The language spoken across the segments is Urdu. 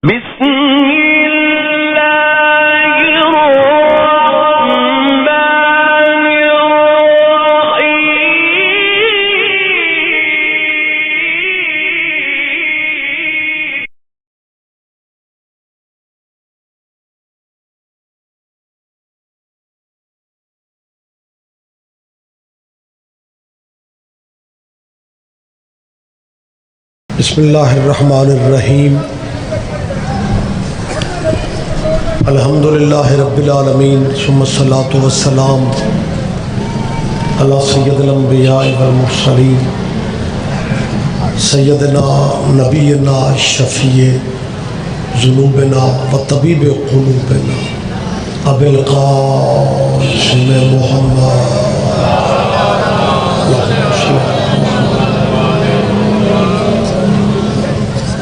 بسم اللہ الرحمن الرحیم بسم اللہ الرحمن الرحیم الحمدللہ رب العالمین ثم الصلاۃ والسلام علی سید الانبیاء والمرسلین سیدنا نبینا شفیع ذنوبنا و طبیب قلوبنا ابی القاسم محمد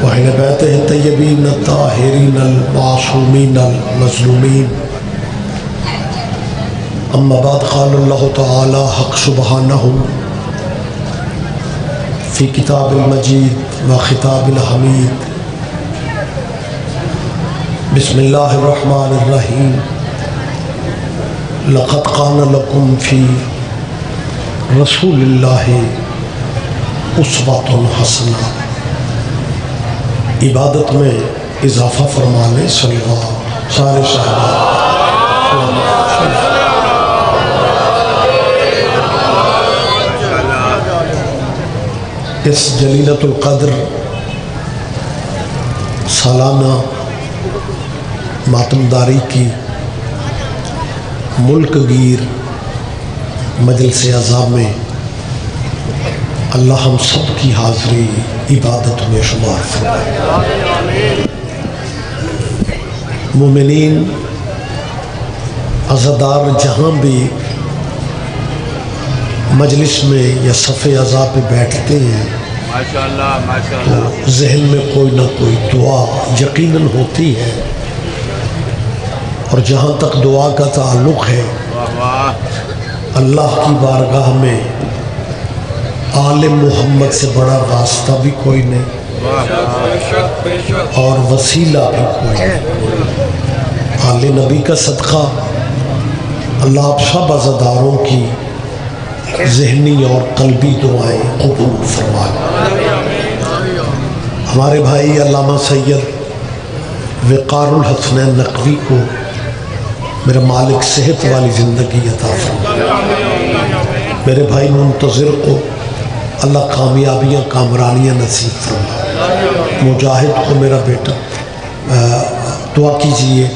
وَأَهْلِ بَيْتِهِ الطَّيِّبِينَ الطَّاهِرِينَ الْمَعْصُومِينَ الْمَظْلُومِينَ أما بعد قال اللہ تعالی حق سبحانہ فی کتاب المجید و خطاب الحمید بسم اللہ الرحمن الرحیم لقد کان لکم فی رسول اللہ اسوۃ حسنہ عبادت میں اضافہ فرمانے صلوات سارے صحابہ اس جلیلۃ القدر سالانہ ماتمداری کی ملک گیر مجلس اعزاء میں اللہ ہم سب کی حاضری عبادت میں شمار فرمائے۔ مومنین عزادار جہاں بھی مجلس میں یا صف اعزاء پہ بیٹھتے ہیں تو ذہن میں کوئی نہ کوئی دعا یقیناً ہوتی ہے، اور جہاں تک دعا کا تعلق ہے اللہ کی بارگاہ میں آل محمد سے بڑا واسطہ بھی کوئی نہیں اور وسیلہ بھی کوئی نہیں۔ آل نبی کا صدقہ اللہ آپ سب عزاداروں کی ذہنی اور قلبی دعائیں قبول فرمائے۔ ہمارے بھائی علامہ سید وقار الحسنین نقوی کو میرا مالک صحت والی زندگی عطا فرمائے۔ میرے بھائی منتظر کو اللہ کامیابیاں کامرانیاں نصیب فرمائے۔ مجاہد کو میرا بیٹا دعا کیجئے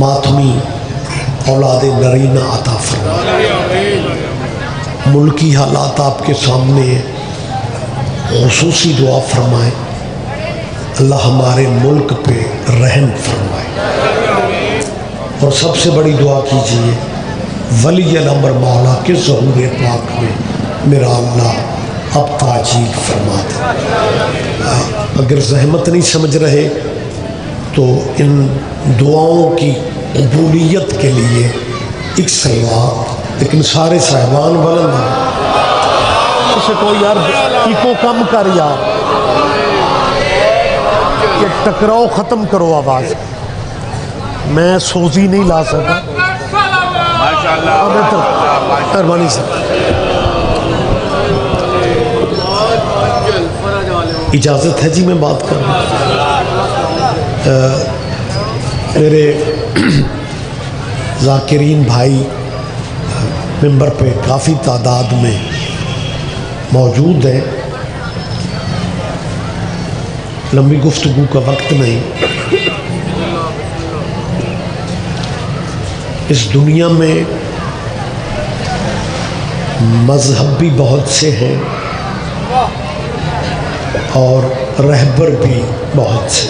ماتمی اولاد نرینہ عطا فرمائے۔ ملکی حالات آپ کے سامنے خصوصی دعا فرمائے، اللہ ہمارے ملک پہ رحم فرمائے۔ اور سب سے بڑی دعا کیجئے ولی الامر مولا کے ظہور پاک میں میرا اللہ اب تاجیل فرما دے۔ اگر زحمت نہیں سمجھ رہے تو ان دعاؤں کی قبولیت کے لیے ایک سلوات، لیکن سارے صاحبان بلند ہیں، اسے کوئی یار ایکو کم کر یار، یہ ٹکراؤ ختم کرو آواز، میں سوزی نہیں لا سکا۔ مہربانی سے اجازت ہے جی میں بات کروں؟ میرے ذاکرین بھائی ممبر پہ کافی تعداد میں موجود ہیں، لمبی گفتگو کا وقت نہیں۔ اس دنیا میں مذہب بھی بہت سے ہیں اور رہبر بھی بہت سے۔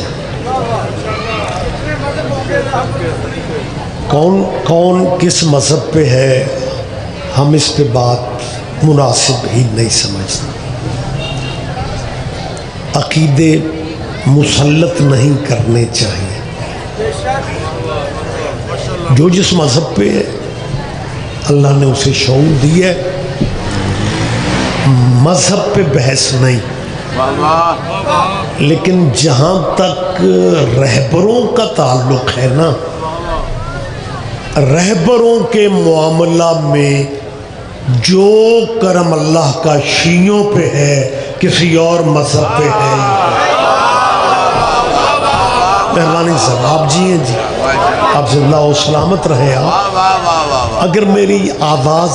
کون کس مذہب پہ ہے ہم اس پہ بات مناسب ہی نہیں سمجھتے۔ عقیدے مسلط نہیں کرنے چاہیے، جو جس مذہب پہ ہے اللہ نے اسے شعور دی ہے، مذہب پہ بحث نہیں۔ لیکن جہاں تک رہبروں کا تعلق ہے نا، رہبروں کے معاملہ میں جو کرم اللہ کا شیعوں پہ ہے کسی اور مذہب پہ ہے ہی نہیں۔ مہربانی صاحب آپ جی ہیں جی، آپ زندہ و سلامت رہے آپ۔ اگر میری آواز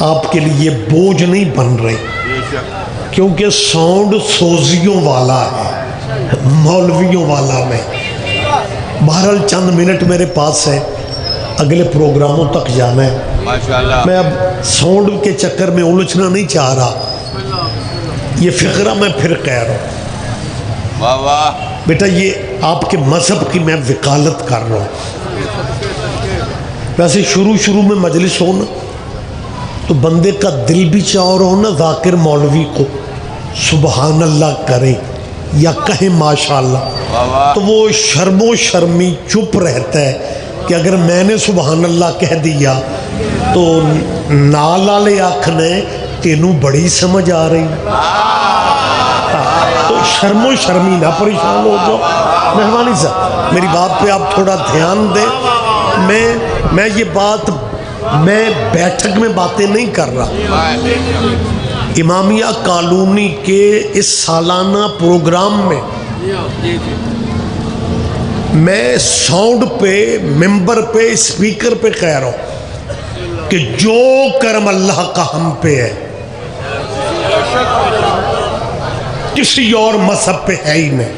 آپ کے لیے بوجھ نہیں بن رہی کیونکہ ساؤنڈ سوزیوں والا ہے، مولویوں والا نہیں۔ بہرحال چند منٹ میرے پاس ہے، اگلے پروگراموں تک جانا ہے۔ میں اب ساؤنڈ کے چکر میں الجھنا نہیں چاہ رہا، یہ فقرہ میں پھر کہہ رہا ہوں بیٹا، یہ آپ کے مذہب کی میں وکالت کر رہا ہوں۔ ویسے شروع میں مجلس ہو نا تو بندے کا دل بھی چاہ رہا ہو نا ذاکر مولوی کو سبحان اللہ کرے یا کہیں ماشاءاللہ، تو وہ شرم و شرمی چپ رہتا ہے کہ اگر میں نے سبحان اللہ کہہ دیا تو نال والے آکھنے تینوں بڑی سمجھ آ رہی، تو شرم و شرمی نہ پریشان ہو جاؤ۔ مہربانی صاحب میری بات پہ آپ تھوڑا دھیان دیں، میں یہ بات میں بیٹھک میں باتیں نہیں کر رہا، امامیہ کالونی کے اس سالانہ پروگرام میں ساؤنڈ پہ، ممبر پہ، اسپیکر پہ کہہ رہا ہوں کہ جو کرم اللہ کا ہم پہ ہے کسی اور مذہب پہ ہے ہی نہیں۔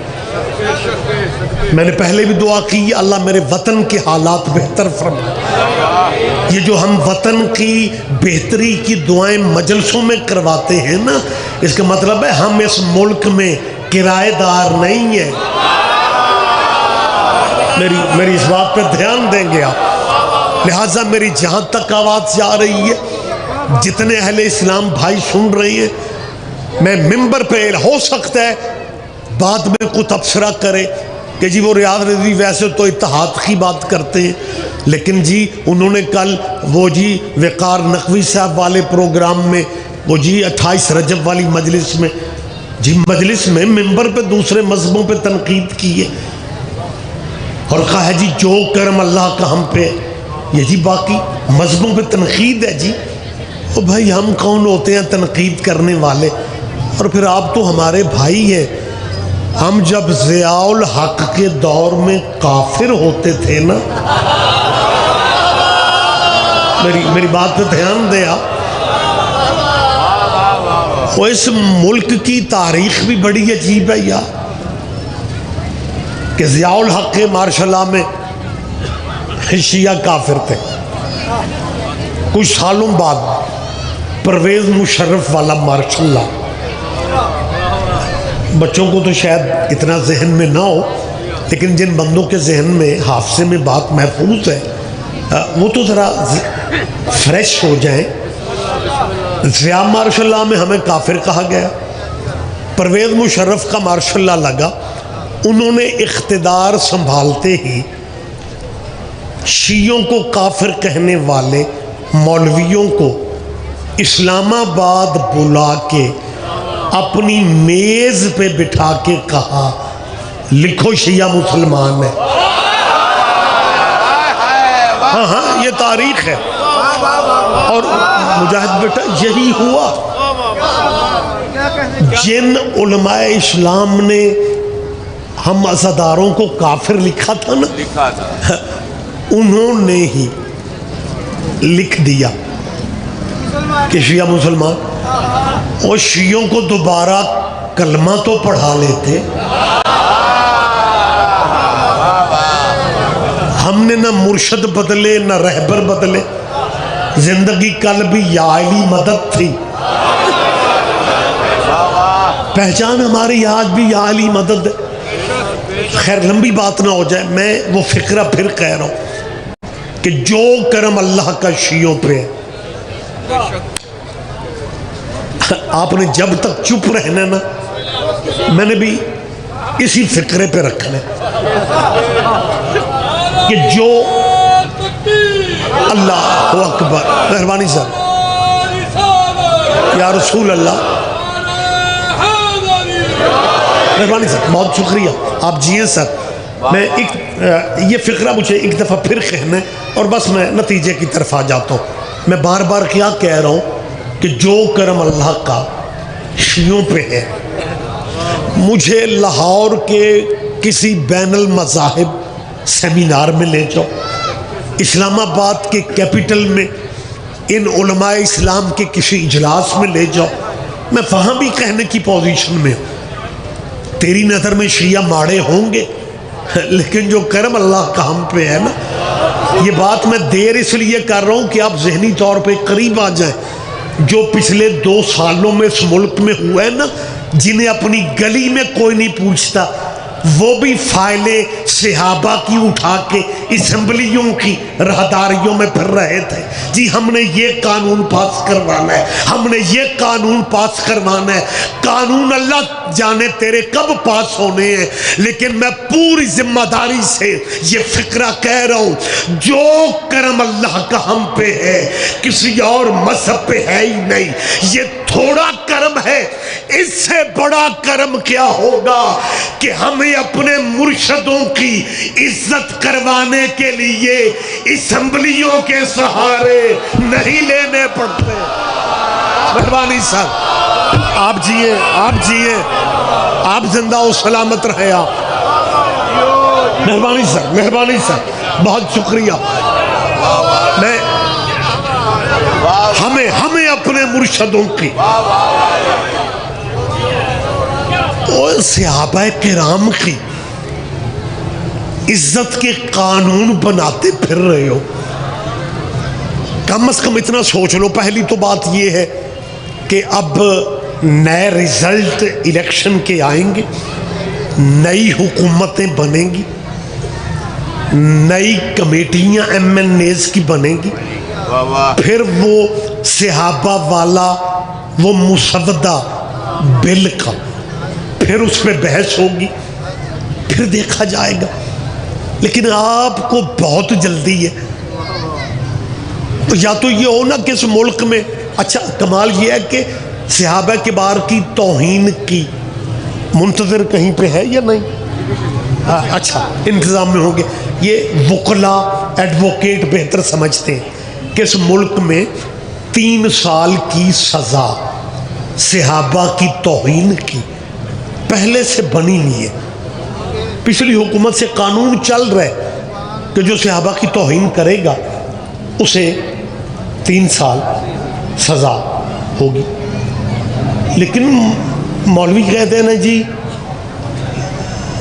میں نے پہلے بھی دعا کی اللہ میرے وطن کے حالات بہتر فرمائے۔ یہ جو ہم وطن کی بہتری کی دعائیں مجلسوں میں کرواتے ہیں نا، اس کا مطلب ہے ہم اس ملک میں کرایہ دار نہیں ہیں۔ میری اس بات پہ دھیان دیں گے آپ، لہٰذا میری جہاں تک آواز جا رہی ہے، جتنے اہل اسلام بھائی سن رہے ہیں، میں ممبر پہ ہو سکتا ہے بعد میں کوئی تبصرہ کرے کہ جی وہ ریاض رضوی ویسے تو اتحاد کی بات کرتے ہیں، لیکن جی انہوں نے کل وہ جی وقار نقوی صاحب والے پروگرام میں، وہ جی 28 رجب والی مجلس میں، جی مجلس میں ممبر پہ دوسرے مذہبوں پہ تنقید کی ہے اور کہا ہے جی جو کرم اللہ کا ہم پہ، یہ جی باقی مذہبوں پہ تنقید ہے جی۔ او بھائی ہم کون ہوتے ہیں تنقید کرنے والے؟ اور پھر آپ تو ہمارے بھائی ہیں، ہم جب ضیاء الحق کے دور میں کافر ہوتے تھے نا، میری بات پہ دھیان دے آپ، وہ اس ملک کی تاریخ بھی بڑی عجیب ہے یار کہ ضیاء الحق کے مارشاء اللہ میں شیعہ کافر تھے، کچھ سالوں بعد پرویز مشرف والا مارشاء اللہ، بچوں کو تو شاید اتنا ذہن میں نہ ہو لیکن جن بندوں کے ذہن میں حافظے میں بات محفوظ ہے وہ تو ذرا فریش ہو جائیں۔ ضیاء مارشاء اللہ میں ہمیں کافر کہا گیا، پرویز مشرف کا مارشاء اللہ لگا، انہوں نے اقتدار سنبھالتے ہی شیعوں کو کافر کہنے والے مولویوں کو اسلام آباد بلا کے اپنی میز پہ بٹھا کے کہا لکھو شیعہ مسلمان ہے۔ ہاں یہ تاریخ ہے، اور مجاہد بیٹا یہی ہوا۔ جن علماء اسلام نے ہم عزاداروں کو کافر لکھا تھا نا، انہوں نے ہی لکھ دیا کہ شیعہ مسلمان، اور شیعوں کو دوبارہ کلمہ تو پڑھا لیتے۔ ہم نے نہ مرشد بدلے نہ رہبر بدلے، زندگی کل بھی یا علی مدد تھی، پہچان ہماری آج بھی یا علی مدد ہے۔ خیر لمبی بات نہ ہو جائے، میں وہ فقرہ پھر کہہ رہا ہوں کہ جو کرم اللہ کا شیعوں پہ ہے، آپ نے جب تک چپ رہنا نا، میں نے بھی اسی فقرے پہ رکھنا کہ جو اللہ اکبر، مہربانی صاحب یا رسول اللہ، مہربانی سر، بہت شکریہ، آپ جیے سر۔ میں یہ فقرہ مجھے ایک دفعہ پھر کہنا ہے اور بس میں نتیجے کی طرف آ جاتا ہوں۔ میں بار بار کیا کہہ رہا ہوں کہ جو کرم اللہ کا شیعوں پہ ہے، مجھے لاہور کے کسی بین المذاہب سیمینار میں لے جاؤ، اسلام آباد کے کیپٹل میں ان علماء اسلام کے کسی اجلاس میں لے جاؤ، میں وہاں بھی کہنے کی پوزیشن میں ہوں۔ تیری نظر میں شیعہ ماڑے ہوں گے، لیکن جو کرم اللہ کا ہم پہ ہے نا، یہ بات میں دیر اس لیے کر رہا ہوں کہ آپ ذہنی طور پہ قریب آ جائیں۔ جو پچھلے 2 سالوں میں اس ملک میں ہوا ہے نا، جنہیں اپنی گلی میں کوئی نہیں پوچھتا، وہ بھی فائلیں صحابہ کی اٹھا کے اسمبلیوں کی راہداریوں میں پھر رہے تھے، جی ہم نے یہ قانون پاس کروانا ہے، ہم نے یہ قانون پاس کروانا ہے۔ قانون اللہ جانے تیرے کب پاس ہونے ہیں، لیکن میں پوری ذمہ داری سے یہ فقرہ کہہ رہا ہوں، جو کرم اللہ کا ہم پہ ہے کسی اور مذہب پہ ہے ہی نہیں۔ یہ تھوڑا کرم ہے، اس سے بڑا کرم کیا ہوگا کہ ہمیں اپنے مرشدوں کی عزت کروانے کے لیے اسمبلیوں کے سہارے نہیں لینے پڑتے۔ مہربانی صاحب، آپ جیے، آپ جیے، آپ زندہ و سلامت رہے آپ۔ مہربانی صاحب، مہربانی صاحب، بہت شکریہ۔ میں ہمیں اپنے مرشدوں کی اور صحابہ کرام کی عزت کے قانون بناتے پھر رہے ہو، کم از کم اتنا سوچ لو۔ پہلی تو بات یہ ہے کہ اب نئے رزلٹ الیکشن کے آئیں گے، نئی حکومتیں بنیں گی، نئی کمیٹیاں ایم این ایز کی بنیں گی، پھر وہ صحابہ والا وہ مسودہ بل کا پھر اس پہ بحث ہوگی، پھر دیکھا جائے گا۔ لیکن آپ کو بہت جلدی ہے، یا تو یہ ہو نا کہ اس ملک میں، اچھا کمال یہ ہے کہ صحابہ کبار کی توہین کی منتظر کہیں پہ ہے یا نہیں؟ اچھا انتظام میں ہوں گے۔ یہ وکلا ایڈوکیٹ بہتر سمجھتے ہیں کہ اس ملک میں 3 سال کی سزا صحابہ کی توہین کی پہلے سے بنی نہیں ہے، پچھلی حکومت سے قانون چل رہا ہے کہ جو صحابہ کی توہین کرے گا اسے 3 سال سزا ہوگی۔ لیکن مولوی کہتے ہیں نا جی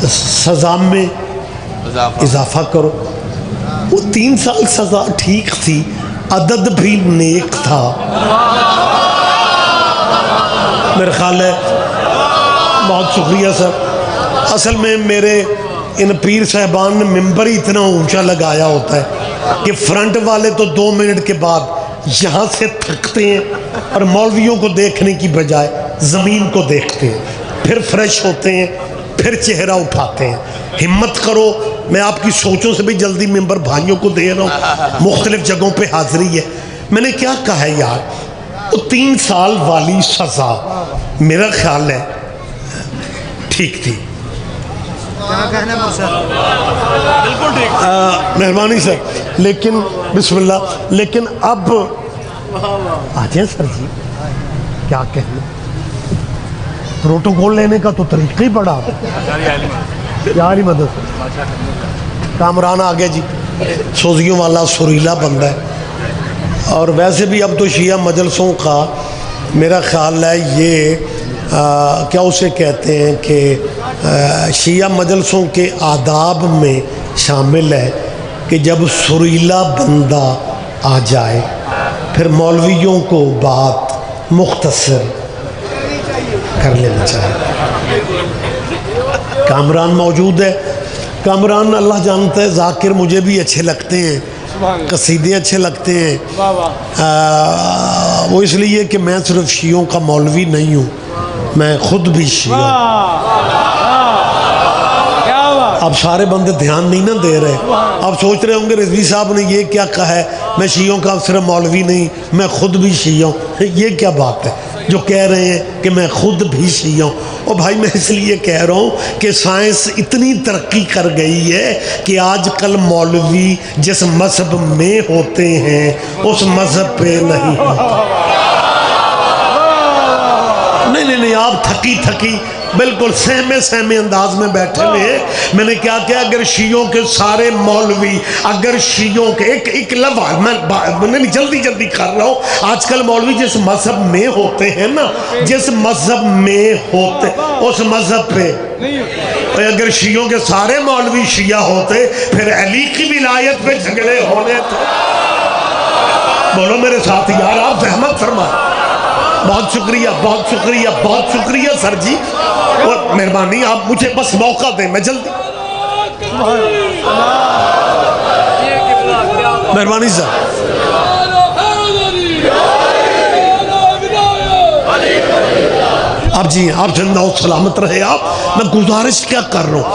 سزا میں اضافہ کرو، وہ 3 سال سزا ٹھیک تھی، عدد بھی نیک تھا۔ میرے خیال ہے، بہت شکریہ سر۔ اصل میں میرے ان پیر صاحبان نے ممبر ہی اتنا اونچا لگایا ہوتا ہے کہ فرنٹ والے تو 2 منٹ کے بعد یہاں سے تھکتے ہیں اور مولویوں کو دیکھنے کی بجائے زمین کو دیکھتے ہیں، پھر فریش ہوتے ہیں، پھر چہرہ اٹھاتے ہیں۔ ہمت کرو، میں آپ کی سوچوں سے بھی جلدی ممبر بھائیوں کو دے رہا ہوں، مختلف جگہوں پہ حاضری ہے۔ میں نے کیا کہا ہے یار، وہ 3 سال والی سزا میرا خیال ہے ٹھیک تھی۔ مہربانی سر، لیکن بسم اللہ، لیکن اب آ جائیں سر جی، کیا کہنا، پروٹوکول لینے کا تو طریقہ ہی بڑا یاری مدد۔ کامران آگے جی، سوزیوں والا سریلا بندہ ہے، اور ویسے بھی اب تو شیعہ مجلسوں کا میرا خیال ہے یہ کیا اسے کہتے ہیں کہ شیعہ مجلسوں کے آداب میں شامل ہے کہ جب سریلا بندہ آ جائے پھر مولویوں کو بات مختصر کر لینا چاہیے۔ کامران موجود ہے، کامران اللہ جانتا ہے، ذاکر مجھے بھی اچھے لگتے ہیں، قصیدے اچھے لگتے ہیں، وہ اس لیے کہ میں صرف شیعوں کا مولوی نہیں ہوں، میں خود بھی شیعہ۔ اب سارے بندے دھیان نہیں نہ دے رہے، اب سوچ رہے ہوں گے رضوی صاحب نے یہ کیا کہا ہے، میں شیعوں کا صرف مولوی نہیں، میں خود بھی شیعہ ہوں، یہ کیا بات ہے؟ جو کہہ رہے ہیں کہ میں خود بھی شیعہ ہوں. اور بھائی میں اس لیے کہہ رہا ہوں کہ سائنس اتنی ترقی کر گئی ہے کہ آج کل مولوی جس مذہب میں ہوتے ہیں اس مذہب پہ نہیں ہوتے. نہیں آپ تھکی بالکل سہمے انداز میں بیٹھے ہوئے. میں نے کیا کیا اگر شیعوں کے سارے مولوی اگر شیعوں کے ایک لفظ میں جلدی کر رہا ہوں. آج کل مولوی جس مذہب میں ہوتے ہیں نا جس مذہب میں ہوتے اس مذہب پہ اگر شیعوں کے سارے مولوی شیعہ ہوتے پھر علی کی ولایت پہ جھگڑے ہونے تھے. بولو میرے ساتھ یار آپ زحمت فرمائیں. بہت شکریہ سر جی. اور مہربانی آپ مجھے بس موقع دیں میں جلدی. مہربانی سر. آپ جی آپ زندہ و سلامت رہے. آپ میں گزارش کیا کر رہا ہوں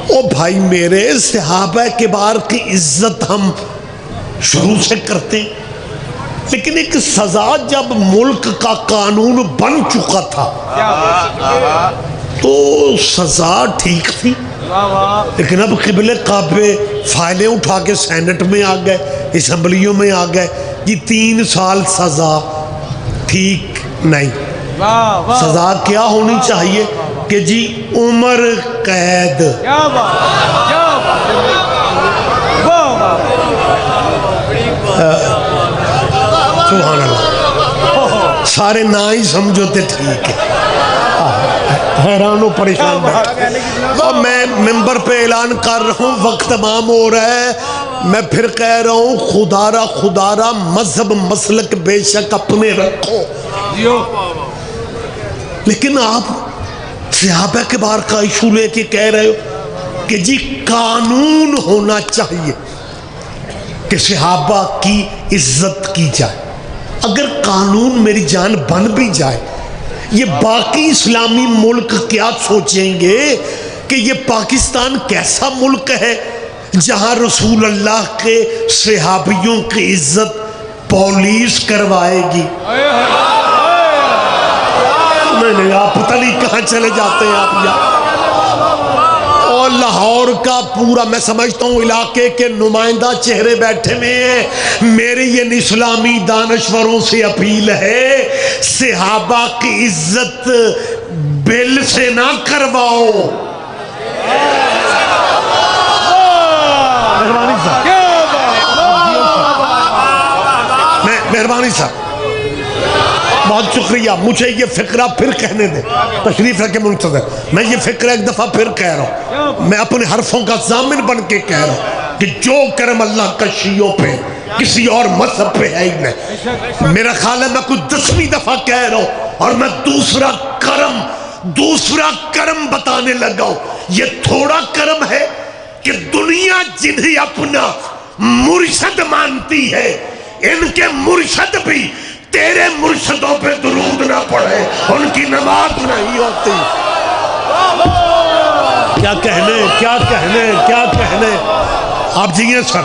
او بھائی میرے صحابہ کبار کی عزت ہم شروع سے کرتے ہیں لیکن ایک سزا جب ملک کا قانون بن چکا تھا تو سزا ٹھیک تھی. لیکن اب قبلِ کعبے فائلیں اٹھا کے سینٹ میں آ گئے اسمبلیوں میں آ گئے یہ 3 سال سزا ٹھیک نہیں. سزا کیا ہونی چاہیے کہ جی عمر قید. سبحان اللہ. سارے نہ ہی سمجھو تے ٹھیک ہے. حیران و پریشان اور میں ممبر پہ اعلان کر رہا ہوں وقت تمام ہو رہا ہے. میں پھر کہہ رہا ہوں خدارا مذہب مسلک بے شک اپنے رکھو لیکن آپ صحابہ کے بار کا ایشو لے کے کہہ رہے ہو کہ جی قانون ہونا چاہیے کہ صحابہ کی عزت کی جائے. اگر قانون میری جان بن بھی جائے یہ باقی اسلامی ملک کیا سوچیں گے کہ یہ پاکستان کیسا ملک ہے جہاں رسول اللہ کے صحابیوں کی عزت پولیس کروائے گی. نہیں آپ پتہ نہیں کہاں چلے جاتے ہیں آپ یہاں. اور لاہور کا پورا میں سمجھتا ہوں علاقے کے نمائندہ چہرے بیٹھے میں ہیں. میری یہ اسلامی دانشوروں سے اپیل ہے صحابہ کی عزت بل سے نہ کرواؤ. مہربانی صاحب بہت شکریہ. مجھے یہ فقرہ پھر کہنے دیں. تشریف رکھے منتظر. میں یہ فقرہ ایک دفعہ پھر کہہ رہا ہوں. میں اپنے حرفوں کا ضامن بن کے کہہ رہا ہوں کہ جو کرم اللہ کا شیعوں پہ کسی اور مذہب پہ ہے ہی نہیں. میرا خیال ہے میں کچھ 10ویں دفعہ کہہ رہا ہوں اور میں دوسرا کرم بتانے لگا ہوں. یہ تھوڑا کرم ہے کہ دنیا جنہیں اپنا مرشد مانتی ہے ان کے مرشد بھی تیرے مرشدوں پہ درود نہ پڑھے ان کی نماز نہیں ہوتی. کیا کہنے آپ جیئے سر.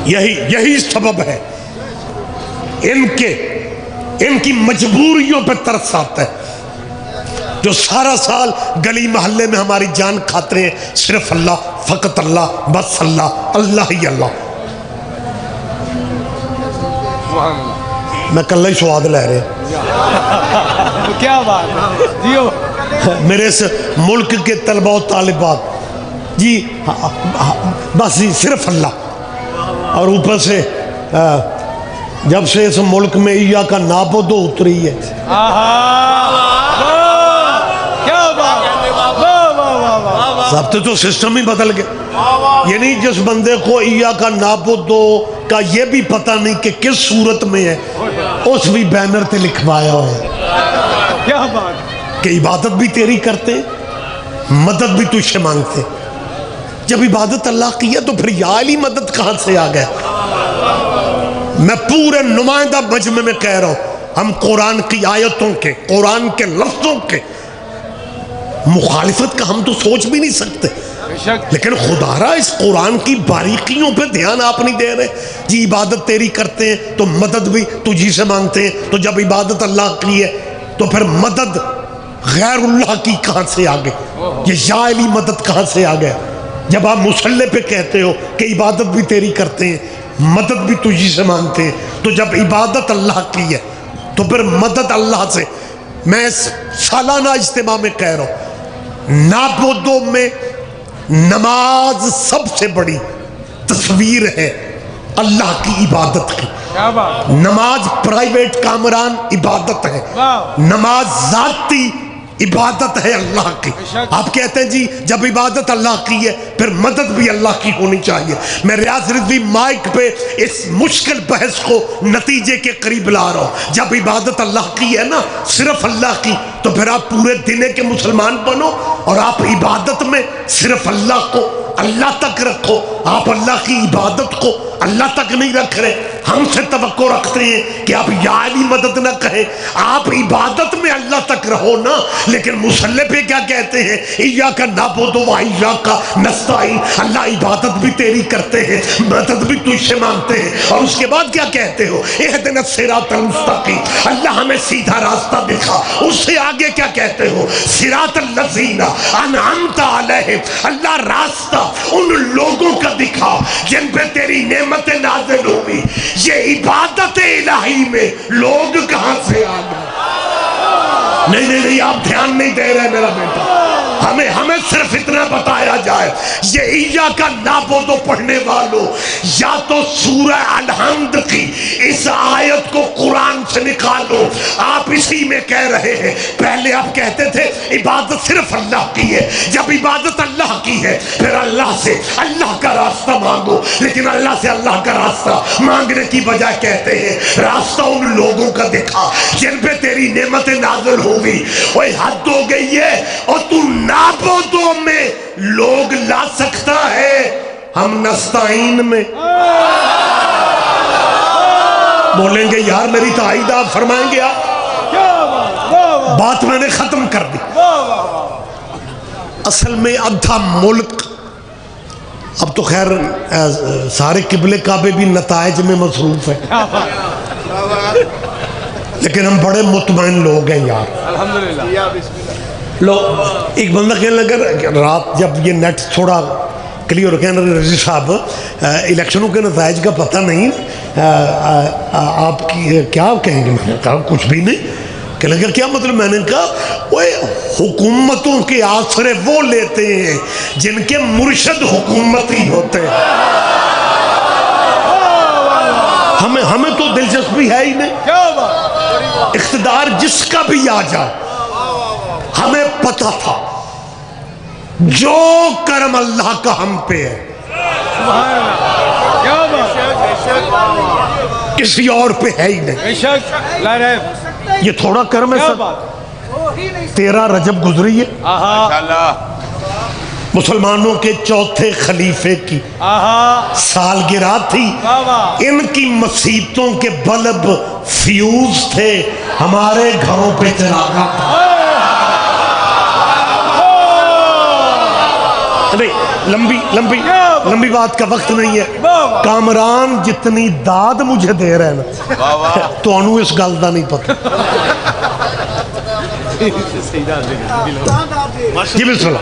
یہی سبب ہے ان کی مجبوریوں پہ ترس آتا ہے جو سارا سال گلی محلے میں ہماری جان کھاتے ہیں. صرف اللہ فقط اللہ بس اللہ ہی اللہ. میں کل ہی سواد لے رہے کیا بات میرے اس ملک کے طلبہ و طالبات جی بس جی صرف اللہ. اور اوپر سے جب سے اس ملک میں عیا کا نابودو اتری ہے ضابطے تو سسٹم ہی بدل گئے. یعنی جس بندے کو عیا کا نابودو کا یہ بھی پتہ نہیں کہ کس صورت میں ہے اس بھی بینر تے لکھوایا ہے کیا بات کہ عبادت بھی تیری کرتے مدد بھی تجھ سے مانگتے. جب عبادت اللہ کی ہے تو پھر یا علی مدد کہاں سے آ گیا. میں پورے نمائندہ مجمع میں کہہ رہا ہوں ہم قرآن کی آیتوں کے قرآن کے لفظوں کے مخالفت کا ہم تو سوچ بھی نہیں سکتے. لیکن خدارا اس قرآن کی باریکیوں پہ دھیان آپ نہیں دے رہے. جی عبادت تیری کرتے ہیں تو مدد بھی تجھی سے مانگتے ہیں, تو جب عبادت اللہ کی ہے تو پھر مدد غیر اللہ کی کہاں سے آ گئی؟ یہ یا علی مدد کہاں سے آ گیا؟ جب آپ مصلی پہ کہتے ہو کہ عبادت بھی تیری کرتے ہیں مدد بھی تجھی سے مانگتے ہیں, تو جب عبادت اللہ کی ہے تو پھر مدد اللہ سے. میں سالانہ اجتماع میں کہہ رہا ہوں, نابودوں میں نماز سب سے بڑی تصویر ہے اللہ کی عبادت کی. نماز پرائیویٹ کامران عبادت ہے, نماز ذاتی عبادت ہے اللہ کی. آپ کہتے ہیں جی جب عبادت اللہ کی ہے پھر مدد بھی اللہ کی ہونی چاہیے. میں ریاض رضوی مائک پہ اس مشکل بحث کو نتیجے کے قریب لا رہا ہوں. جب عبادت اللہ کی ہے نا, صرف اللہ کی, تو پھر آپ پورے دن کے مسلمان بنو اور آپ عبادت میں صرف اللہ کو اللہ تک رکھو. آپ اللہ کی عبادت کو اللہ تک نہیں رکھ رہے. ہم سے توقع رکھتے ہیں کہ آپ یا علی مدد نہ کہیں, آپ عبادت میں اللہ تک رہو نا. لیکن مصلی پہ کیا کہتے ہیں؟ ایاک نعبد و ایاک نستعین. اللہ عبادت بھی تیری کرتے ہیں مدد بھی تجھ سے مانگتے ہیں. اور اس کے بعد کیا کہتے ہو؟ اہدنا الصراط المستقیم. اللہ ہمیں سیدھا راستہ دکھا. اس سے آگے کیا کہتے ہو؟ صراط الذین انعمت علیہم. اللہ راستہ ان لوگوں کا دکھا جن پہ تیری نعمتیں نازل ہوئی. یہ عبادت الہی میں لوگ کہاں سے آ گئے؟ نہیں آپ دھیان نہیں دے رہے میرا بیٹا. ہمیں صرف اتنا بتایا جائے, یہ ایاک نعبد پڑھنے والوں یا تو سورہ الحمد کی اس آیت کو قرآن سے نکالو. آپ اسی میں کہہ رہے ہیں. پہلے آپ کہتے تھے عبادت صرف اللہ کی ہے. جب عبادت اللہ کی ہے پھر اللہ سے اللہ کا راستہ مانگو. لیکن اللہ سے اللہ کا راستہ مانگنے کی بجائے کہتے ہیں راستہ ان لوگوں کا دکھا جن پہ تیری نعمتیں نازل ہوگی. وہ حد ہو گئی ہے. اور تو نابودوں میں لوگ لا سکتا ہے, ہم نستعین میں بولیں گے یار میری تائید آپ فرمائیں گے. آپ بات میں نے ختم کر دی. اصل میں آدھا ملک, اب تو خیر سارے قبلے کعبے بھی نتائج میں مصروف ہے, لیکن ہم بڑے مطمئن لوگ ہیں یار الحمدللہ. لو ایک بندہ کہنے لگا رات جب یہ نیٹ تھوڑا کلیئر ہو, کہنے لگا رضی صاحب الیکشنوں کے نتائج کا پتہ نہیں, آپ کی کیا کہیں گے؟ میں نے کہا کچھ بھی نہیں. کہنے لگا کیا مطلب؟ میں نے کہا وہ حکومتوں کے آسرے وہ لیتے ہیں جن کے مرشد حکومتی ہوتے ہیں. ہمیں تو دلچسپی ہے ہی نہیں. اقتدار جس کا بھی آ جائے ہمیں پتہ تھا جو کرم اللہ کا ہم پہ ہے کسی اور پہ ہے ہی نہیں. یہ تھوڑا کرم ہے سب. 13 رجب گزری ہے, مسلمانوں کے چوتھے خلیفے کی سالگرہ تھی. ان کی مصیبتوں کے بلب فیوز تھے, ہمارے گھروں پہ چراغاں تھا. لمبی بات کا وقت نہیں ہے. کامران جتنی داد مجھے دے رہے ہیں نا تو انہوں اس گل دا نہیں پتہ. جی بسم اللہ.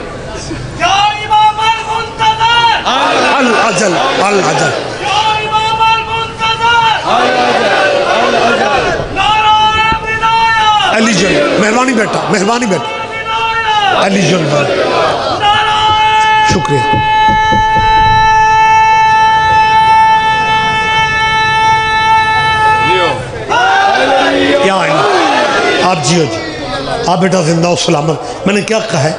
العجل علی جن مہربانی بیٹا علی جن شکریہ. آپ جیو جی, آپ بیٹا زندہ و سلامت. میں نے کیا کہا ہے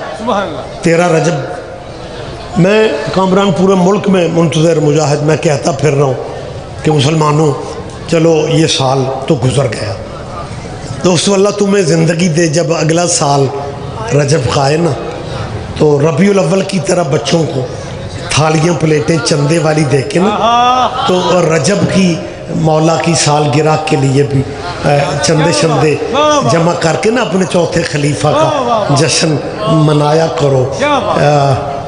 13 رجب میں کامران پورے ملک میں منتظر مجاہد میں کہتا پھر رہا ہوں کہ مسلمانوں چلو یہ سال تو گزر گیا. دوستو اللہ تمہیں زندگی دے, جب اگلا سال رجب کا آئے نا تو ربیع الاول کی طرح بچوں کو تھالیاں پلیٹیں چندے والی دے کے نا, تو رجب کی مولا کی سالگرہ کے لیے بھی چندے جمع کر کے نا اپنے چوتھے خلیفہ کا جشن منایا کرو.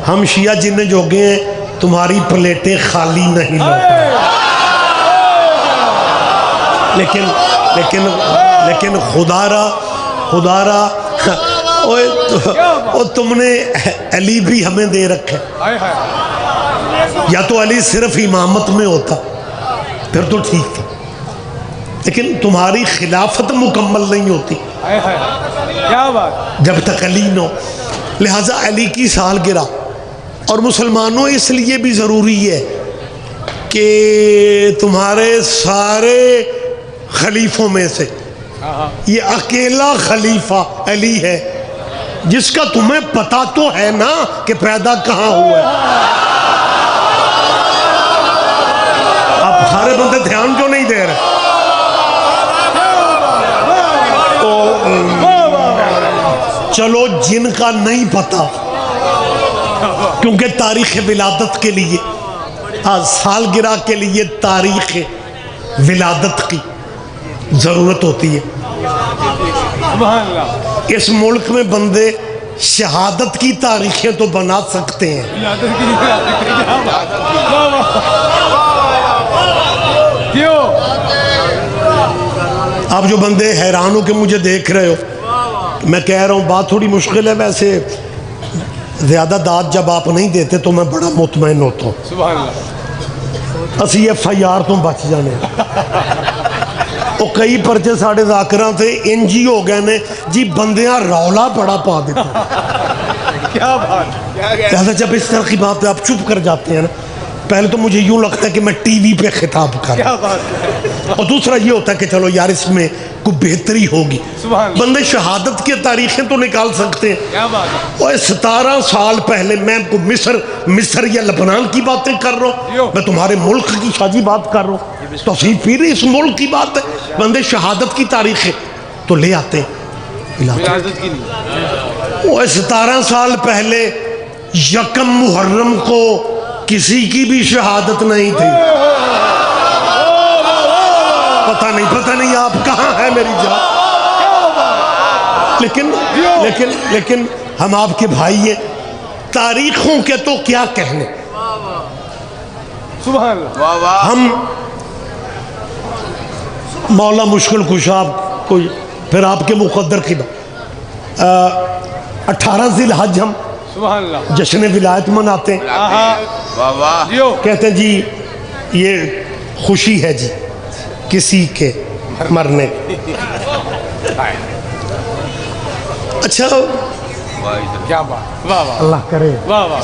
ہم شیعہ جنہیں جوگے ہیں تمہاری پلیٹیں خالی نہیں لوٹیں، لیکن خدا را تم نے علی بھی ہمیں دے رکھے، یا تو علی صرف امامت میں ہوتا پھر تو ٹھیک تھا، لیکن تمہاری خلافت مکمل نہیں ہوتی کیا بات، جب تک علی نہ ہو۔ لہٰذا علی کی سالگرہ، اور مسلمانوں اس لیے بھی ضروری ہے کہ تمہارے سارے خلیفوں میں سے یہ اکیلا خلیفہ علی ہے جس کا تمہیں پتہ تو ہے نا کہ پیدا کہاں ہوا ہے۔ اب سارے بندے دھیان کیوں نہیں دے رہے؟ چلو جن کا نہیں پتا، کیونکہ تاریخ ولادت کے لیے، سالگرہ کے لیے تاریخ ولادت کی ضرورت ہوتی ہے۔ سبحان اللہ، اس ملک میں بندے شہادت کی تاریخیں تو بنا سکتے ہیں، آپ جو بندے حیران ہو کہ مجھے دیکھ رہے ہو، میں کہہ رہا ہوں بات تھوڑی مشکل ہے، ویسے زیادہ داد جب آپ نہیں دیتے تو میں بڑا مطمئن ہوتا ہوں۔ سبحان اللہ، اسی FIR تو بچ جانے، وہ کئی پرچے ساڑھے ذاکراں تھے انج ہی ہو گئے نے جی، بندیاں رولا بڑا پا دیتے ہیں۔ کیا بات، لہذا جب اس طرح کی بات پہ آپ چپ کر جاتے ہیں نا، پہلے تو مجھے یوں لگتا ہے کہ میں ٹی وی پہ خطاب کر رہا ہوں، اور دوسرا یہ ہوتا ہے کہ چلو یار اس میں کوئی بہتری ہوگی، بندے شہادت کی تاریخیں تو نکال سکتے ہیں۔ کیا بات ہے، اور 17 سال پہلے میں مصر یا لبنان کی باتیں کر رہا ہوں، میں تمہارے ملک کی شادی بات کر رہا ہوں، توصیف پھر اس ملک کی بات ہے، بندے شہادت کی تاریخیں تو لے آتے ہیں۔ ولادت کی نہیں، وہ 17 سال پہلے یکم محرم کو کسی کی بھی شہادت نہیں تھی، پتہ نہیں آپ کہاں ہے میری جان، لیکن ہم آپ کے بھائی ہیں، تاریخوں کے تو کیا کہنے، سبحان اللہ، ہم مولا مشکل کشا کو پھر آپ کے مقدر کی بات 18 ذی الحج ہم سبحان اللہ، جشن ولایت مناتے ہیں، کہتے ہیں جی یہ خوشی ہے جی کسی کے مرنے کی۔ اچھا کیا بات، واہ واہ، اللہ کرے واہ واہ،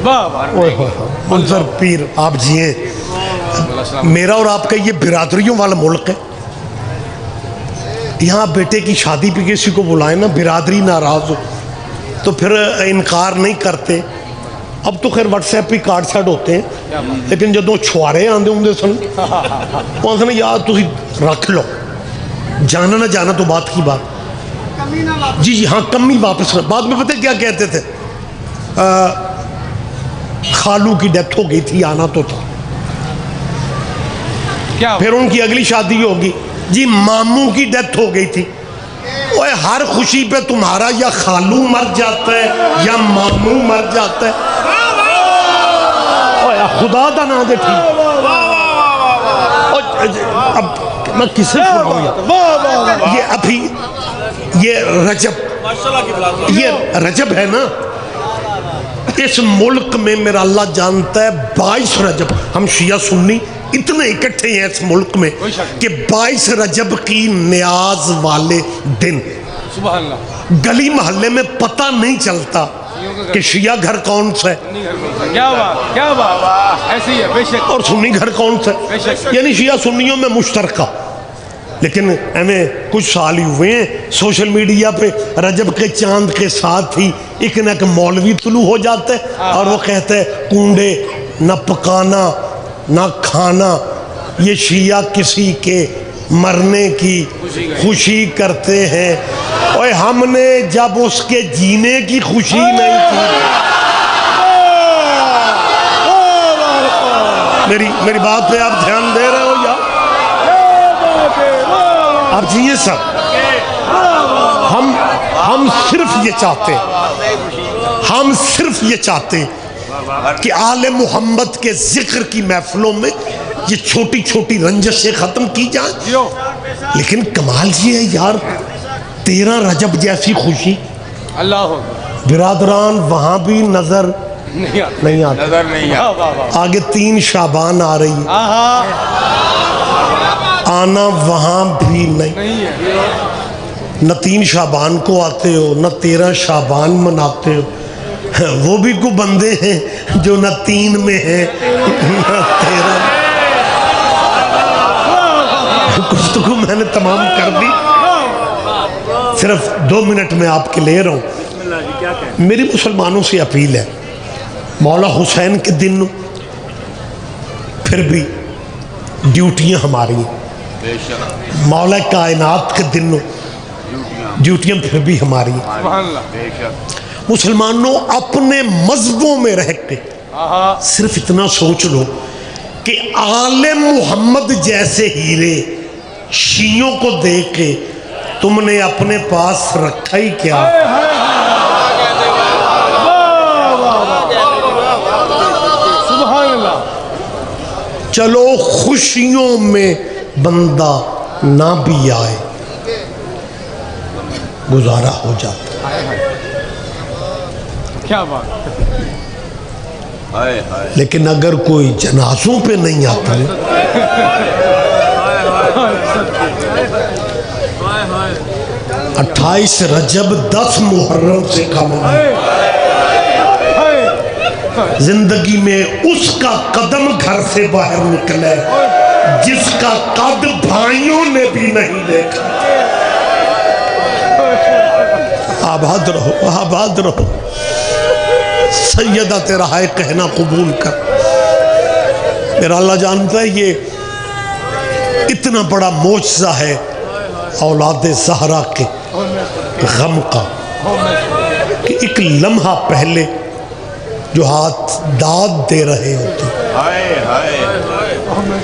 واہ واہ، منظر پیر آپ جیے، میرا اور آپ کا یہ برادریوں والا ملک ہے، یہاں بیٹے کی شادی پہ کسی کو بلائیں نا، برادری ناراض ہو تو پھر انکار نہیں کرتے، اب تو خیر واٹس ایپ پہ کارڈ سیٹ ہوتے ہیں، لیکن جدوں چھوارے آندے ہوں سن وہاں سے نا یار تسی رکھ لو، جانا نہ جانا تو بات کی بات، جی ہاں کمی واپس، بعد میں پتہ کیا کہتے تھے، خالو کی ڈیتھ ہو گئی تھی آنا تو تھا، پھر ان کی اگلی شادی ہوگی جی ماموں کی ڈیتھ ہو گئی تھی، اوے ہر خوشی پہ تمہارا یا خالو مر جاتا ہے یا ماموں مر جاتا ہے، اوے خدا دا نام دے ٹھیک، اب میں کسے سناؤں یار، یہ ابھی یہ رجب ہے نا، اس ملک میں میرا اللہ جانتا ہے 22 رجب، ہم شیعہ سنی اتنے اکٹھے ہیں اس ملک میں کہ 22 رجب کی نیاز والے دن سبحان اللہ، گلی محلے میں پتہ نہیں چلتا کہ شیعہ گھر کون سا ہے، کیا بات، کیا بات، ایسی ہے بے شک، اور سنی گھر کون سا ہے، یعنی شیعہ سنیوں میں مشترکہ، لیکن ہمیں کچھ سال ہی ہوئے ہیں سوشل میڈیا پہ رجب کے چاند کے ساتھ ہی ایک نہ ایک مولوی طلوع ہو جاتا ہے اور وہ کہتا ہے کنڈے نہ پکانا نہ کھانا، یہ شیعہ کسی کے مرنے کی خوشی کرتے ہیں، اور ہم نے جب اس کے جینے کی خوشی نہیں کی، میری بات پہ آپ دھیان دے رہے ہو یا آپ جیے سب، ہم صرف یہ چاہتے ہیں، ہم صرف یہ چاہتے ہیں کہ آل محمد کے ذکر کی محفلوں میں یہ چھوٹی چھوٹی رنجشیں ختم کی جائیں. لیکن کمال یہ ہے یار 13 رجب جیسی خوشی اللہ برادران وہاں بھی نظر نہیں آتی. نظر نہیں آگے 3 شعبان آ رہی ہے، آنا وہاں بھی نہیں. نہ 3 شعبان کو آتے ہو نہ 13 شعبان مناتے ہو. وہ بھی کو بندے ہیں جو نہ 3 میں ہیں نہ 13. گفتگو میں نے تمام کر دی، صرف 2 منٹ میں آپ کے لے رہا ہوں. میری مسلمانوں سے اپیل ہے، مولا حسین کے دن پھر بھی ڈیوٹیاں ہماری ہیں، مولا کائنات کے دن ڈیوٹیاں پھر بھی ہماری ہیں. مسلمانوں اپنے مذہبوں میں رہ کے صرف اتنا سوچ لو کہ آل محمد جیسے ہیرے شیعوں کو دیکھ کے تم نے اپنے پاس رکھا ہی کیا. چلو خوشیوں میں بندہ نہ بھی آئے گزارا ہو جاتا. کیا بات. لیکن اگر کوئی جنازوں پہ نہیں آتا 28 رجب 10 محرم سے کم زندگی میں اس کا قدم گھر سے باہر نکلے جس کا قد بھائیوں نے بھی نہیں دیکھا. آباد رہو آباد رہو. سیدہ تیرا ہے کہنا قبول کر. میرا اللہ جانتا ہے یہ اتنا بڑا معجزہ ہے اولاد زہرا کے غم کا کہ ایک لمحہ پہلے جو ہاتھ داد دے رہے ہوتے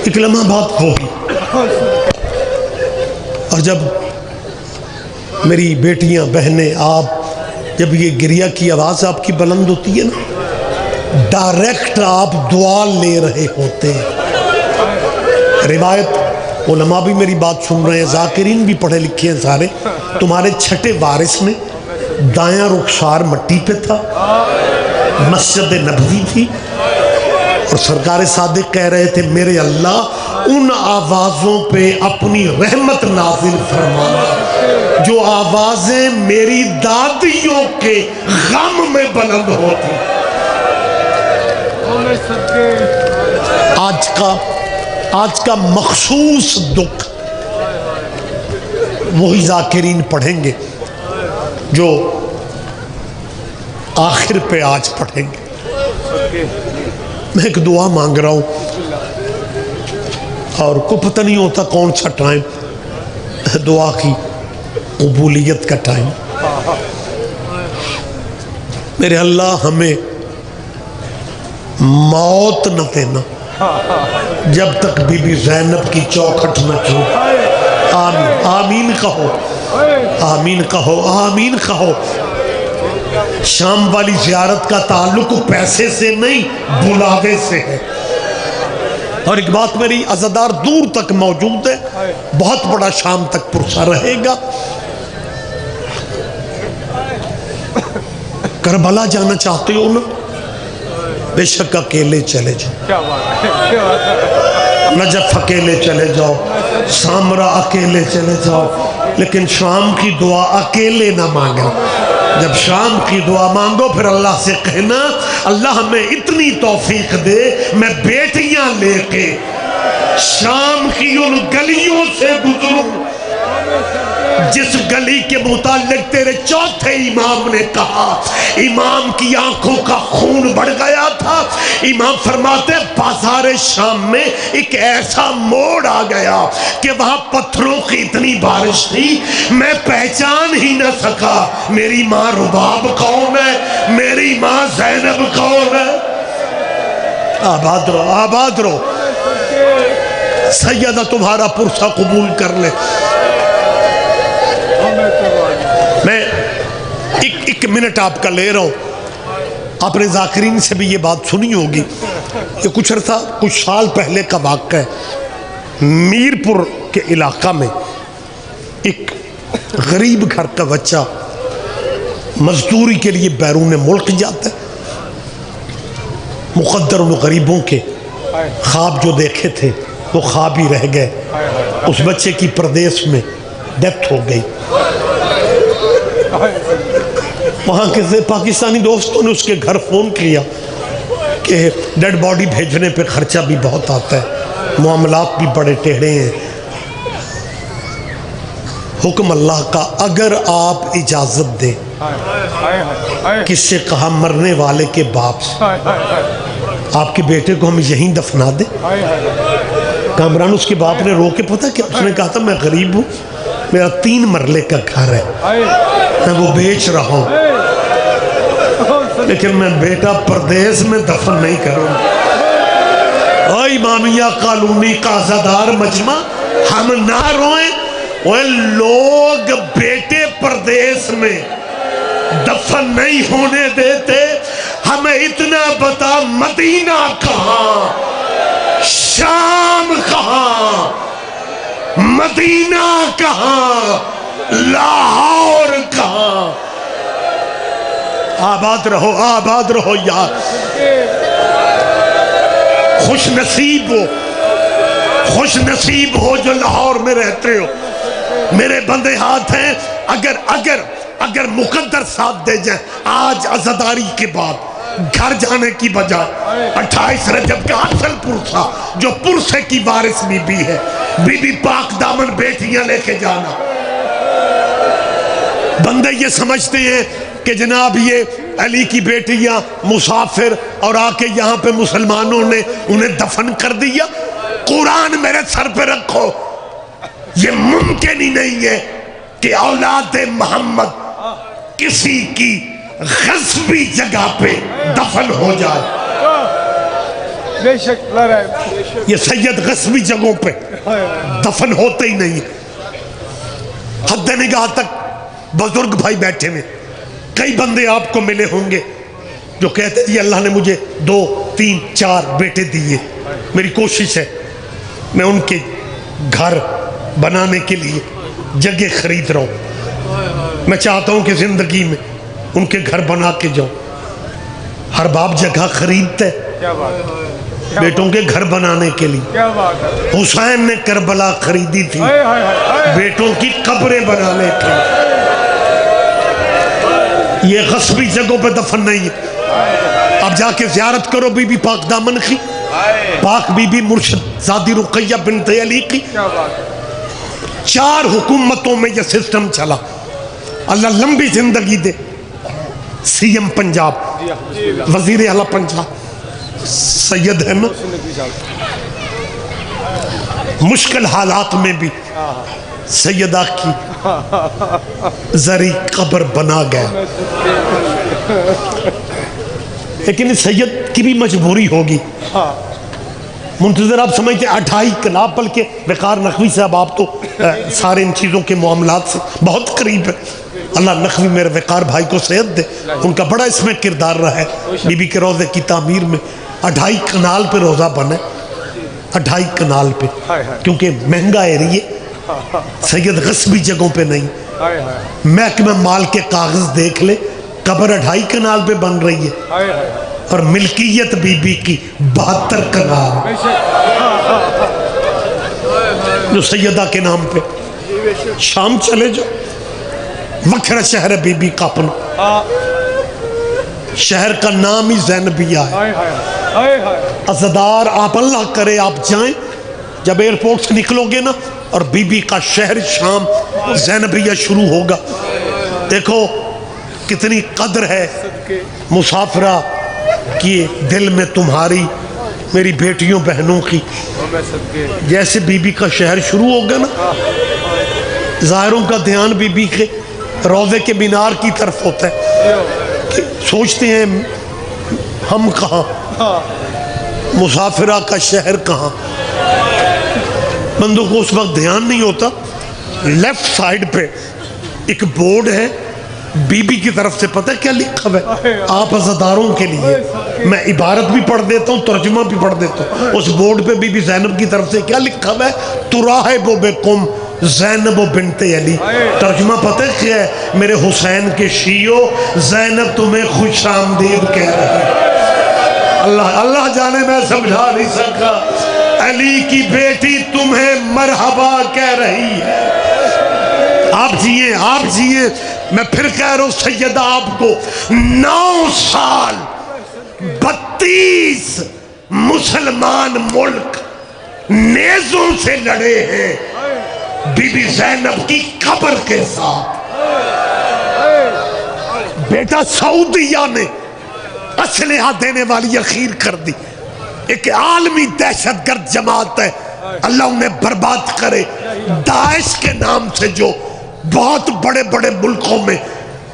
ایک لمحہ بعد وہی. اور جب میری بیٹیاں بہنیں آپ جب یہ گریہ کی آواز آپ کی بلند ہوتی ہے نا ڈائریکٹ آپ دعا لے رہے ہوتے ہیں. روایت علماء بھی میری بات سن رہے ہیں، ذاکرین بھی پڑھے لکھے ہیں سارے. تمہارے چھٹے وارث نے دایاں رخسار مٹی پہ تھا، مسجد نبوی تھی، اور سرکار صادق کہہ رہے تھے میرے اللہ ان آوازوں پہ اپنی رحمت نازل فرمانا جو آوازیں میری دادیوں کے غم میں بلند ہوتی. آج کا مخصوص دکھ وہی ذاکرین پڑھیں گے جو آخر پہ آج پڑھیں گے. میں ایک دعا مانگ رہا ہوں اور کو پتہ نہیں ہوتا کون سا ٹائم دعا کی قبولیت کا ٹائم. میرے اللہ ہمیں موت نہ دینا جب تک بی بی زینب کی چوکھٹ نہ چھوٹے. آمین آمین کہو آمین کہو آمین کہو. شام والی زیارت کا تعلق پیسے سے نہیں بلاوے سے ہے. اور ایک بات میری عزادار دور تک موجود ہے، بہت بڑا شام تک پرسہ رہے گا. کربلا جانا چاہتے ہو نا بے شک اکیلے چلے جاؤ، نجف اکیلے چلے جاؤ، سامرا اکیلے چلے جاؤ، لیکن شام کی دعا اکیلے نہ مانگا. جب شام کی دعا مانگو پھر اللہ سے کہنا اللہ ہمیں اتنی توفیق دے میں بیٹیاں لے کے شام کی ان گلیوں سے گزروں جس گلی کے متعلق تیرے چوتھے امام نے کہا امام کی آنکھوں کا خون بڑھ گیا تھا. امام فرماتے بازار شام میں ایک ایسا موڑ آ گیا کہ وہاں پتھروں کی اتنی بارش تھی میں پہچان ہی نہ سکا میری ماں رباب کون ہے، میری ماں زینب کون ہے. آباد رہو آباد رہو. سیدہ تمہارا پرسہ قبول کر لے. میں ایک منٹ آپ کا لے رہا ہوں. آپ نے ذاکرین سے بھی یہ بات سنی ہوگی، یہ کچھ عرصہ کچھ سال پہلے کا واقعہ ہے۔ میرپور کے علاقہ میں ایک غریب گھر کا بچہ مزدوری کے لیے بیرون ملک جاتا ہے۔ مقدر ان غریبوں کے خواب جو دیکھے تھے وہ خواب ہی رہ گئے۔ اس بچے کی پردیس میں ڈیتھ ہو گئی۔ وہاں کے پاکستانی دوستوں نے اس کے گھر فون کیا کہ ڈیڈ باڈی بھیجنے پہ خرچہ بھی بہت آتا ہے، معاملات بھی بڑے ٹیڑھے ہیں۔ حکم اللہ کا، اگر آپ اجازت دیں، کس سے کہا مرنے والے کے باپ سے، آپ کے بیٹے کو ہم یہیں دفنا دیں۔ کامران اس کے باپ نے رو کے پتہ کہ اس نے کہا تھا میں غریب ہوں، میرا 3 مرلے کا گھر ہے، میں وہ بیچ رہا ہوں، لیکن میں بیٹا پردیس میں دفن نہیں کروں گا۔ اوہ امامیہ کالونی کا عزادار مجمع، ہم نہ روئیں، وہ لوگ بیٹے پردیس میں دفن نہیں ہونے دیتے، ہمیں اتنا بتا مدینہ کہاں، شام کہاں، مدینہ کہاں، لاہور کہاں۔ آباد رہو یار، خوش نصیب ہو جو لاہور میں رہتے ہو۔ میرے بندے ہاتھ ہیں، اگر مقدر ساتھ دے جائیں، آج عزاداری کے بعد گھر جانے کی بجائے 28 رجب کا اصل پرسہ جو پرسے کی وارث بی بی ہے، بی بی پاک دامن بیٹیاں لے کے جانا۔ بندے یہ سمجھتے ہیں کہ جناب یہ علی کی بیٹیاں مسافر اور آ کے یہاں پہ مسلمانوں نے انہیں دفن کر دیا۔ قرآن میرے سر پہ رکھو، یہ ممکن ہی نہیں ہے کہ اولاد محمد کسی کی غصبی جگہ پہ دفن ہو جائے۔ بے شک یہ سید غصبی جگہوں پہ دفن ہوتے ہی نہیں۔ حد نگاہ تک بزرگ بھائی بیٹھے ہوئے، کئی بندے آپ کو ملے ہوں گے جو کہتے ہیں اللہ نے مجھے 2 3 4 بیٹے دیے، میری کوشش ہے میں ان کے گھر بنانے کے لیے جگہ خرید رہا ہوں، میں چاہتا ہوں کہ زندگی میں ان کے گھر بنا کے جاؤں۔ ہر باپ جگہ خریدتا ہے بیٹوں کے گھر بنانے کے لیے۔ حسین نے کربلا خریدی تھی بیٹوں کی قبریں بنانے کے لیے۔ یہ غصبی جگہوں پہ دفن نہیں ہے۔ اب جا کے زیارت کرو بی بی پاک دامن کی، پاک بی بی مرشد زادی رقیہ بنت علی کی۔ 4 حکومتوں میں یہ سسٹم چلا، اللہ لمبی زندگی دے۔ سی ایم پنجاب، وزیر اعلیٰ پنجاب سید ہے نا، مشکل حالات میں بھی سیدہ کی زری قبر بنا گیا۔ لیکن سید کی بھی مجبوری ہوگی۔ منتظر آپ سمجھتے 28 کلاب، بلکہ وقار نقوی صاحب آپ تو سارے ان چیزوں کے معاملات سے بہت قریب ہے، اللہ نقوی میرے وقار بھائی کو صحت دے، ان کا بڑا اس میں کردار رہا ہے بی بی کے روضے کی تعمیر میں۔ 28 کنال پہ روضہ بنا ہے، 28 کنال پہ، کیونکہ مہنگا ایریے، سید غصبی جگہوں پہ نہیں۔ محکمہ مال کے کاغذ دیکھ لے، قبر 28 کنال پہ بن رہی ہے اور ملکیت بی بی کی 72 کنال جو سیدہ کے نام پہ۔ شام چلے جو، وکھرا شہر ہے بی بی کا اپنا، شہر کا نام ہی زینبیہ ہے۔ عزادار آپ اللہ کرے آپ جائیں، جب ایئرپورٹ سے نکلو گے نا اور بی بی کا شہر شام زینبیہ شروع ہوگا، دیکھو کتنی قدر ہے مسافرہ کی دل میں تمہاری، میری بیٹیوں بہنوں کی۔ جیسے بی بی کا شہر شروع ہوگا نا، ظاہروں کا دھیان بی بی کے روضے کے مینار کی طرف ہوتا ہے، کہ سوچتے ہیں ہم کہاں، مسافرہ کا شہر کہاں۔ بندوں کو اس وقت دھیان نہیں ہوتا، لیفٹ سائیڈ پہ ایک بورڈ ہے بی بی کی طرف سے پتہ کیا لکھا ہے آپ عزاداروں کے لیے؟ میں عبارت بھی پڑھ دیتا ہوں، ترجمہ بھی پڑھ دیتا ہوں۔ اس بورڈ پہ بی بی زینب کی طرف سے کیا لکھا ہے؟ تراحب بکم زینب بنت علی۔ ترجمہ پتہ کیا ہے؟ میرے حسین کے شیعو، زینب تمہیں خوش آمدید کہہ رہی ہے۔ اللہ جانے میں سمجھا نہیں سکا، علی کی بیٹی تمہیں مرحبا کہہ رہی ہے۔ آپ جیئے، میں پھر کہہ رہا ہوں سیدہ آپ کو 9 سال 32 مسلمان ملک نیزوں سے لڑے ہیں بی بی زینب کی قبر کے ساتھ۔ بیٹا سعودیہ نے اسلحہ دینے والی اخیر کر دی، ایک عالمی دہشت گرد جماعت ہے، اللہ انہیں برباد کرے۔ داعش کے نام سے جو بہت بڑے بڑے ملکوں میں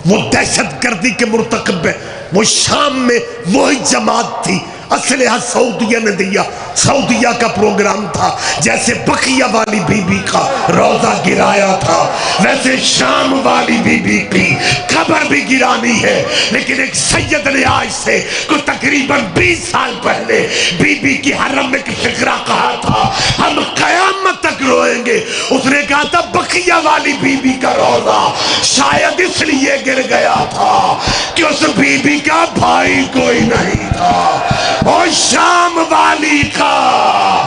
وہ دہشت گردی کے مرتکب ہے، وہ شام میں وہی جماعت تھی، اسلحہ سعودیہ نے دیا۔ سعودیہ کا پروگرام تھا جیسے بقیہ والی بی بی کا روزہ گرایا تھا، ویسے شام والی بی بی کی قبر بھی گرانی ہے۔ لیکن ایک سید نے آج سے کو تقریباً 20 سال پہلے بی بی کی حرم میں فکرہ کہا تھا ہم قیامت تک روئیں گے۔ اس نے کہا تھا بقیہ والی بی بی کا روزہ شاید اس لیے گر گیا تھا کہ اس بی بی کا بھائی کوئی نہیں تھا، اور شام والی کا